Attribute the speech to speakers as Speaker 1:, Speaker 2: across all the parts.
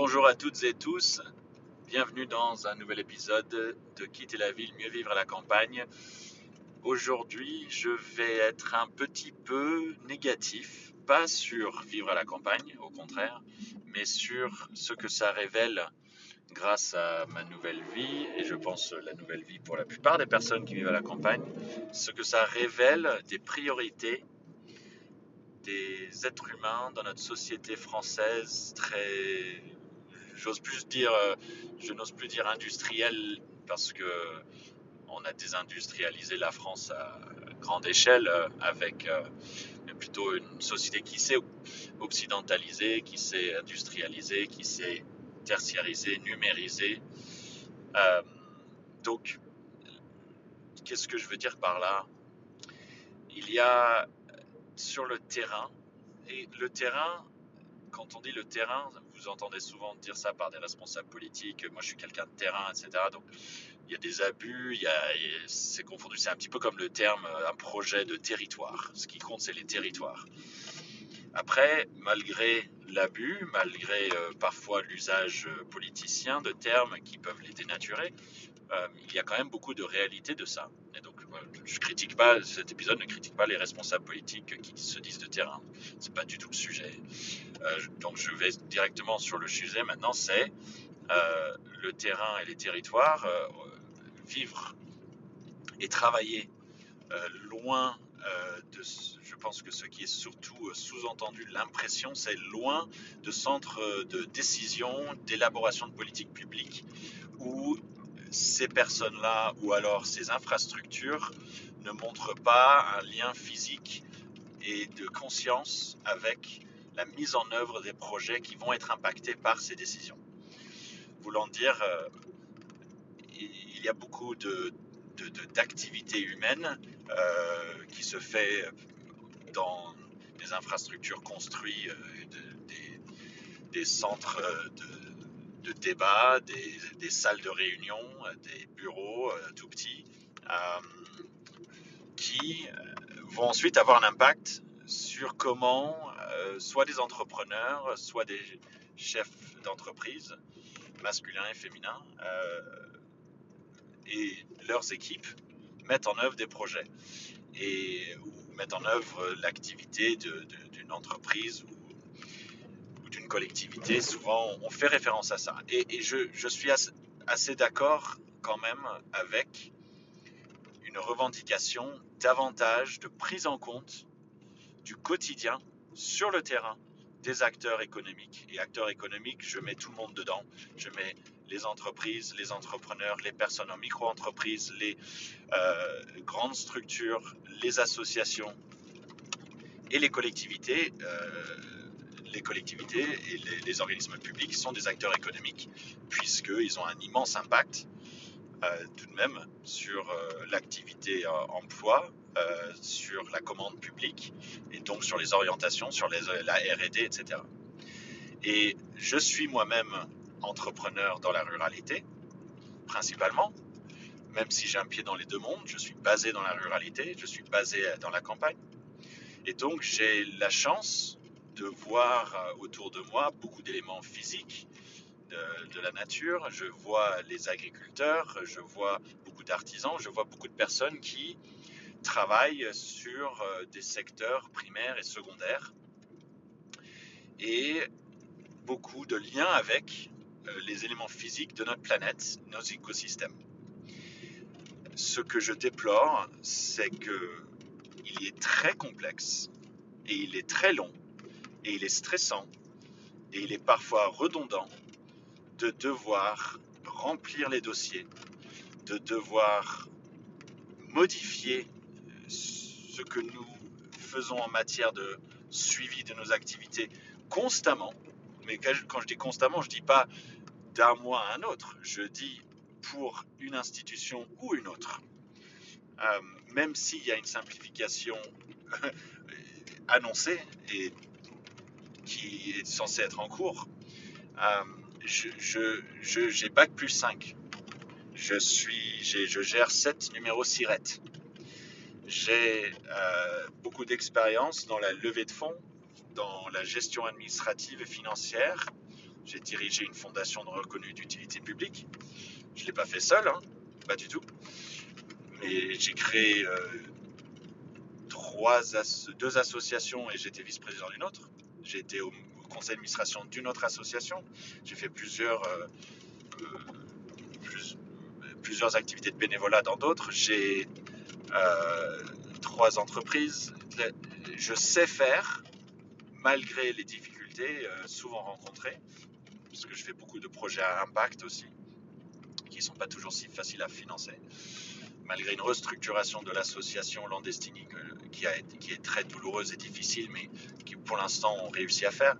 Speaker 1: Bonjour à toutes et tous, bienvenue dans un nouvel épisode de Quitter la ville, mieux vivre à la campagne. Aujourd'hui, je vais être un petit peu négatif, pas sur vivre à la campagne, au contraire, mais sur ce que ça révèle grâce à ma nouvelle vie, et je pense la nouvelle vie pour la plupart des personnes qui vivent à la campagne, ce que ça révèle des priorités des êtres humains dans notre société française très, je n'ose plus dire industrielle parce que on a désindustrialisé la France à grande échelle avec plutôt une société qui s'est occidentalisée, qui s'est industrialisée, qui s'est tertiarisée, numérisée. Euh, donc, qu'est-ce que je veux dire par là? Il y a sur le terrain, et le terrain, quand on dit le terrain, vous entendez souvent dire ça par des responsables politiques. Moi, je suis quelqu'un de terrain, etc. Donc, il y a des abus, c'est confondu. C'est un petit peu comme le terme un projet de territoire. Ce qui compte, c'est les territoires. Après, malgré l'abus, malgré parfois l'usage politicien de termes qui peuvent les dénaturer, il y a quand même beaucoup de réalité de ça. Et donc, je critique pas, cet épisode ne critique pas les responsables politiques qui se disent de terrain. C'est pas du tout le sujet. Donc, je vais directement sur le sujet maintenant, c'est le terrain et les territoires, vivre et travailler loin je pense que ce qui est surtout sous-entendu, l'impression, c'est loin de centres de décision, d'élaboration de politique publique, où ces personnes-là ou alors ces infrastructures ne montrent pas un lien physique et de conscience avec la mise en œuvre des projets qui vont être impactés par ces décisions. Voulant dire, il y a beaucoup d'activités humaines qui se fait dans des infrastructures construites, des centres de débat, des salles de réunion, des bureaux tout petits, qui vont ensuite avoir un impact sur comment soit des entrepreneurs, soit des chefs d'entreprise, masculins et féminins, et leurs équipes mettent en œuvre des projets ou mettent en œuvre l'activité d'une entreprise ou d'une collectivité. Souvent, on fait référence à ça. Et je suis assez d'accord quand même avec une revendication davantage de prise en compte du quotidien sur le terrain des acteurs économiques. Et acteurs économiques, je mets tout le monde dedans. Je mets les entreprises, les entrepreneurs, les personnes en micro-entreprise, les grandes structures, les associations et les collectivités. Les collectivités et les organismes publics sont des acteurs économiques puisqu'ils ont un immense impact tout de même sur l'activité emploi, sur la commande publique et donc sur les orientations, sur la R&D, etc. Et je suis moi-même entrepreneur dans la ruralité, principalement, même si j'ai un pied dans les deux mondes. Je suis basé dans la ruralité, je suis basé dans la campagne. Et donc j'ai la chance de voir autour de moi beaucoup d'éléments physiques de la nature. Je vois les agriculteurs, je vois beaucoup d'artisans, je vois beaucoup de personnes qui travaillent sur des secteurs primaires et secondaires et beaucoup de liens avec les éléments physiques de notre planète, nos écosystèmes. Ce que je déplore, c'est qu'il est très complexe et il est très long et il est stressant et il est parfois redondant de devoir remplir les dossiers, de devoir modifier ce que nous faisons en matière de suivi de nos activités constamment. Mais quand je dis constamment, je ne dis pas d'un mois à un autre, je dis pour une institution ou une autre. Même s'il y a une simplification annoncée et qui est censée être en cours, j'ai bac plus 5. Je gère 7 numéros SIRET. J'ai beaucoup d'expérience dans la levée de fonds, dans la gestion administrative et financière. J'ai dirigé une fondation de reconnue d'utilité publique. Je ne l'ai pas fait seul, hein, pas du tout. Mais j'ai créé deux associations et j'étais vice-président d'une autre. J'ai été au conseil d'administration d'une autre association. J'ai fait plusieurs activités de bénévolat dans d'autres. J'ai 3 entreprises. Je sais faire, malgré les difficultés souvent rencontrées, parce que je fais beaucoup de projets à impact aussi, qui ne sont pas toujours si faciles à financer. Malgré une restructuration de l'association Landestini qui est très douloureuse et difficile, mais qui pour l'instant on réussit à faire,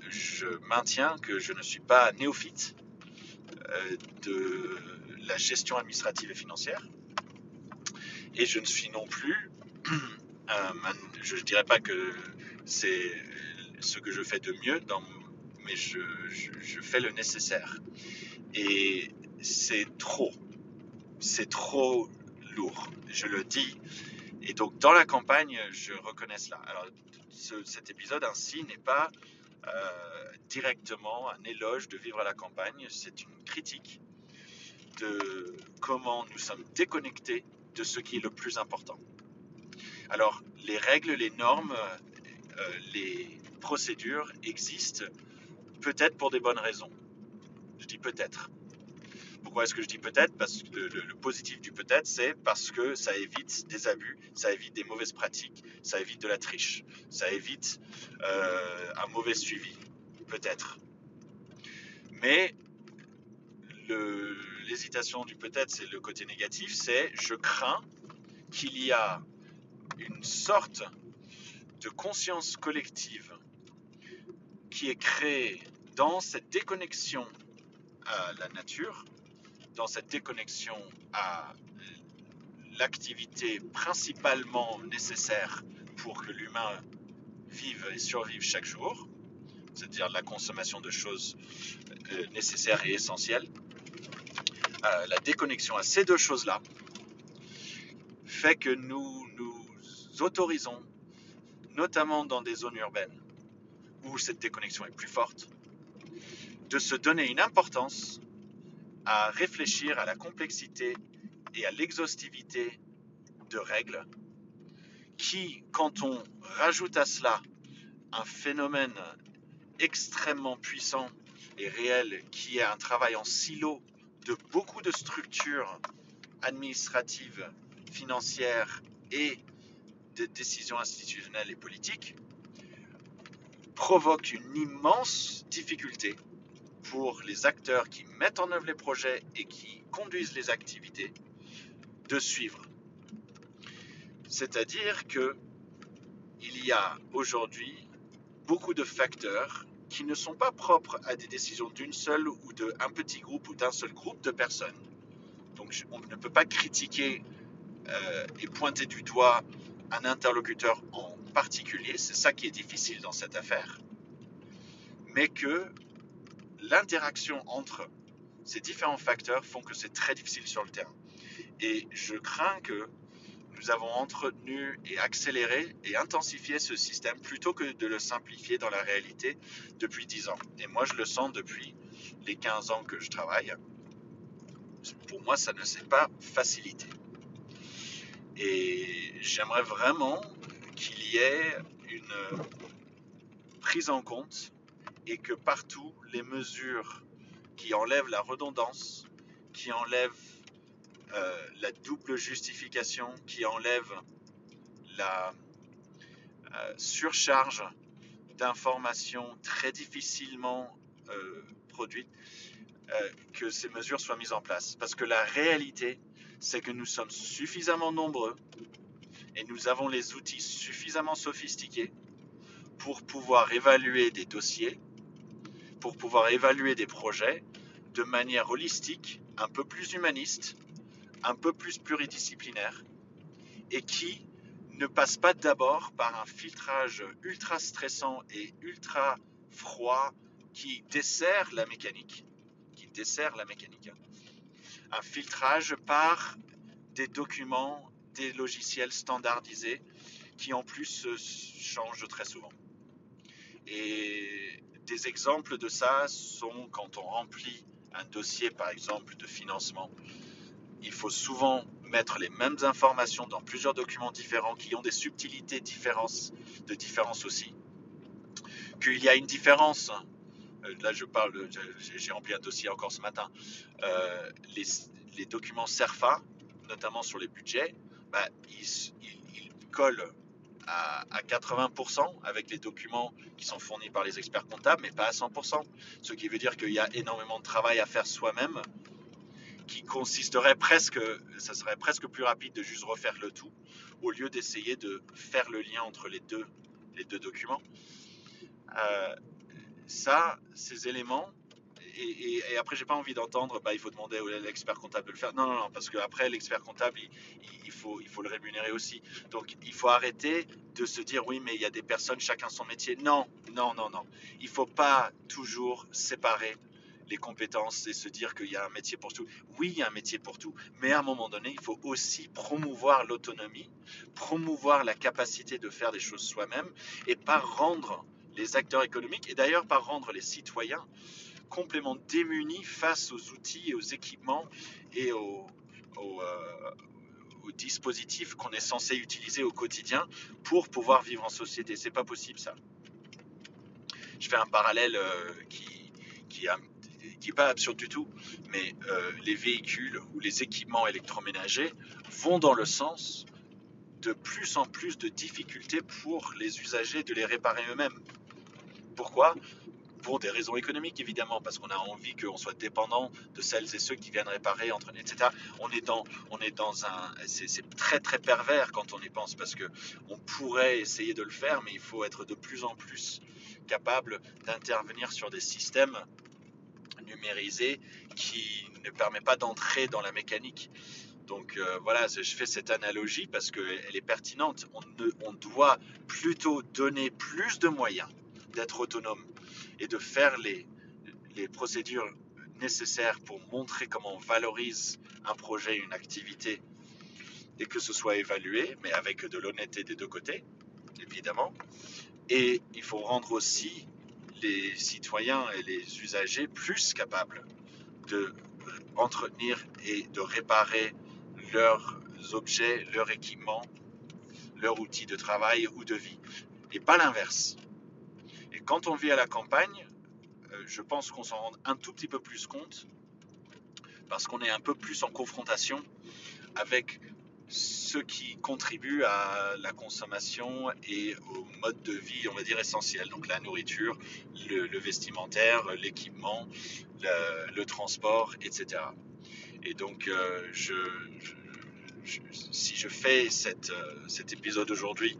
Speaker 1: je maintiens que je ne suis pas néophyte de la gestion administrative et financière, et je ne suis non plus, je ne dirais pas que c'est ce que je fais de mieux, mais je fais le nécessaire. Et c'est trop lourd, je le dis. Et donc dans la campagne, je reconnais cela. Alors cet épisode ainsi n'est pas directement un éloge de vivre à la campagne, c'est une critique de comment nous sommes déconnectés de ce qui est le plus important. Alors les règles, les normes, les procédures existent peut-être pour des bonnes raisons. Je dis peut-être. Pourquoi est-ce que je dis peut-être? Parce que le positif du peut-être, c'est parce que ça évite des abus, ça évite des mauvaises pratiques, ça évite de la triche, ça évite un mauvais suivi, peut-être. Mais l'hésitation du peut-être, c'est le côté négatif, c'est je crains qu'il y a une sorte de conscience collective qui est créée dans cette déconnexion à la nature, dans cette déconnexion à l'activité principalement nécessaire pour que l'humain vive et survive chaque jour, c'est-à-dire la consommation de choses nécessaires et essentielles. La déconnexion à ces deux choses-là fait que nous nous autorisons, notamment dans des zones urbaines où cette déconnexion est plus forte, de se donner une importance à réfléchir à la complexité et à l'exhaustivité de règles qui, quand on rajoute à cela un phénomène extrêmement puissant et réel qui est un travail en silo de beaucoup de structures administratives, financières et de décisions institutionnelles et politiques, provoque une immense difficulté pour les acteurs qui mettent en œuvre les projets et qui conduisent les activités de suivre. C'est-à-dire qu'il y a aujourd'hui beaucoup de facteurs qui ne sont pas propres à des décisions d'une seule ou d'un petit groupe ou d'un seul groupe de personnes. Donc on ne peut pas critiquer et pointer du doigt un interlocuteur en particulier, c'est ça qui est difficile dans cette affaire, mais que l'interaction entre ces différents facteurs font que c'est très difficile sur le terrain. Et je crains que nous avons entretenu et accéléré et intensifié ce système plutôt que de le simplifier dans la réalité depuis 10 ans. Et moi, je le sens depuis les 15 ans que je travaille. Pour moi, ça ne s'est pas facilité. Et j'aimerais vraiment qu'il y ait une prise en compte et que partout, les mesures qui enlèvent la redondance, qui enlèvent la double justification, qui enlèvent la surcharge d'informations très difficilement produites, que ces mesures soient mises en place. Parce que la réalité, c'est que nous sommes suffisamment nombreux et nous avons les outils suffisamment sophistiqués pour pouvoir évaluer des dossiers, pour pouvoir évaluer des projets de manière holistique, un peu plus humaniste, un peu plus pluridisciplinaire, et qui ne passe pas d'abord par un filtrage ultra stressant et ultra froid qui dessert la mécanique. Un filtrage par des documents, des logiciels standardisés qui en plus changent très souvent. Et des exemples de ça sont quand on remplit un dossier, par exemple, de financement. Il faut souvent mettre les mêmes informations dans plusieurs documents différents qui ont des subtilités de différence aussi. Qu'il y a une différence, là j'ai rempli un dossier encore ce matin, les documents CERFA, notamment sur les budgets, ils collent à 80% avec les documents qui sont fournis par les experts comptables, mais pas à 100%. Ce qui veut dire qu'il y a énormément de travail à faire soi-même, ça serait presque plus rapide de juste refaire le tout, au lieu d'essayer de faire le lien entre les deux documents. Ces éléments, et après j'ai pas envie d'entendre il faut demander à l'expert comptable de le faire. Non, parce qu'après l'expert comptable il faut le rémunérer aussi. Donc il faut arrêter de se dire oui mais il y a des personnes, chacun son métier. Non. Il faut pas toujours séparer les compétences et se dire qu'il y a un métier pour tout. Oui, il y a un métier pour tout, mais à un moment donné, il faut aussi promouvoir l'autonomie, promouvoir la capacité de faire des choses soi-même et pas rendre les acteurs économiques, et d'ailleurs pas rendre les citoyens complètement démunis face aux outils et aux équipements et aux dispositifs qu'on est censé utiliser au quotidien pour pouvoir vivre en société. C'est pas possible ça. Je fais un parallèle qui est pas absurde du tout, mais les véhicules ou les équipements électroménagers vont dans le sens de plus en plus de difficultés pour les usagers de les réparer eux-mêmes. Pourquoi ? Pour des raisons économiques évidemment, parce qu'on a envie qu'on soit dépendant de celles et ceux qui viennent réparer, etc. On est dans un, c'est très très pervers quand on y pense, parce que on pourrait essayer de le faire, mais il faut être de plus en plus capable d'intervenir sur des systèmes numérisés qui ne permettent pas d'entrer dans la mécanique. Donc voilà, je fais cette analogie parce qu'elle est pertinente. On doit plutôt donner plus de moyens d'être autonome et de faire les procédures nécessaires pour montrer comment on valorise un projet, une activité, et que ce soit évalué, mais avec de l'honnêteté des deux côtés, évidemment. Et il faut rendre aussi les citoyens et les usagers plus capables de entretenir et de réparer leurs objets, leurs équipements, leurs outils de travail ou de vie, et pas l'inverse. Et quand on vit à la campagne, je pense qu'on s'en rend un tout petit peu plus compte, parce qu'on est un peu plus en confrontation avec ceux qui contribuent à la consommation et au mode de vie, on va dire, essentiel. Donc la nourriture, le vestimentaire, l'équipement, le transport, etc. Et donc, si je fais cet épisode aujourd'hui,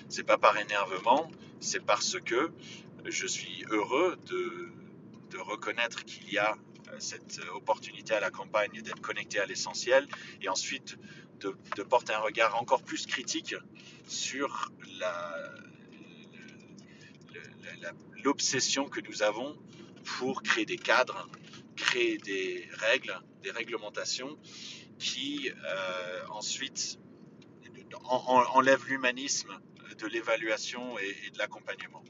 Speaker 1: c'est pas par énervement, c'est parce que je suis heureux de reconnaître qu'il y a cette opportunité à la campagne d'être connecté à l'essentiel, et ensuite de porter un regard encore plus critique sur l'obsession que nous avons pour créer des cadres, créer des règles, des réglementations qui ensuite enlèvent l'humanisme de l'évaluation et de l'accompagnement.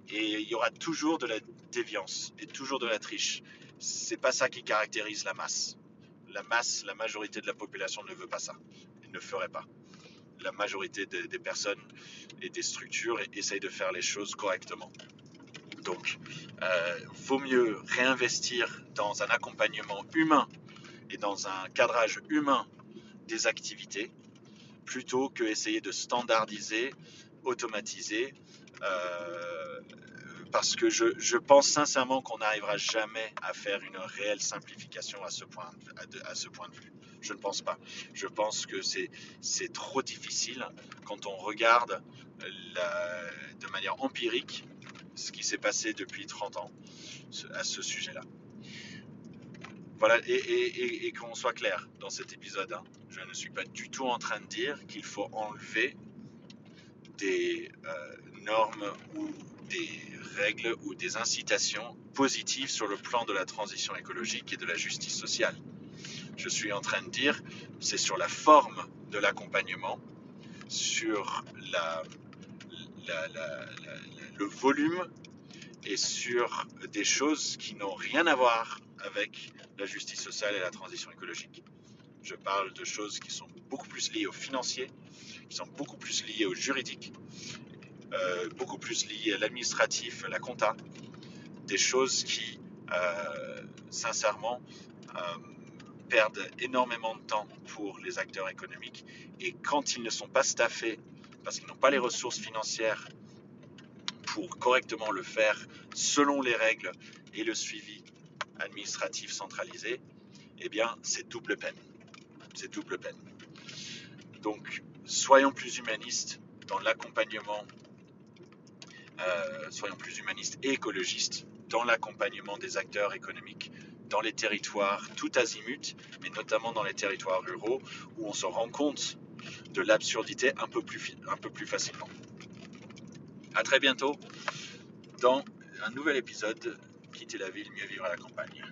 Speaker 1: Et il y aura toujours de la déviance et toujours de la triche. C'est pas ça qui caractérise la masse. La majorité de la population ne veut pas ça. Elle ne ferait pas. La majorité des personnes et des structures essayent de faire les choses correctement. Donc, vaut mieux réinvestir dans un accompagnement humain et dans un cadrage humain des activités, plutôt que essayer de standardiser, automatiser, parce que je pense sincèrement qu'on n'arrivera jamais à faire une réelle simplification à ce point de vue. Je ne pense pas. Je pense que c'est trop difficile quand on regarde de manière empirique ce qui s'est passé depuis 30 ans à ce sujet-là. Voilà, et qu'on soit clair dans cet épisode, je ne suis pas du tout en train de dire qu'il faut enlever des normes ou des règles ou des incitations positives sur le plan de la transition écologique et de la justice sociale. Je suis en train de dire, c'est sur la forme de l'accompagnement, sur le volume et sur des choses qui n'ont rien à voir avec la justice sociale et la transition écologique. Je parle de choses qui sont beaucoup plus liées au financier, qui sont beaucoup plus liées au juridique, beaucoup plus liées à l'administratif, à la compta, des choses qui, sincèrement, perdent énormément de temps pour les acteurs économiques. Et quand ils ne sont pas staffés, parce qu'ils n'ont pas les ressources financières pour correctement le faire selon les règles et le suivi administratif centralisé, eh bien, c'est double peine. C'est double peine. Donc, soyons plus humanistes dans l'accompagnement, soyons plus humanistes et écologistes dans l'accompagnement des acteurs économiques dans les territoires tout azimut, mais notamment dans les territoires ruraux où on se rend compte de l'absurdité un peu plus facilement. À très bientôt dans un nouvel épisode Quitter la ville, mieux vivre à la campagne.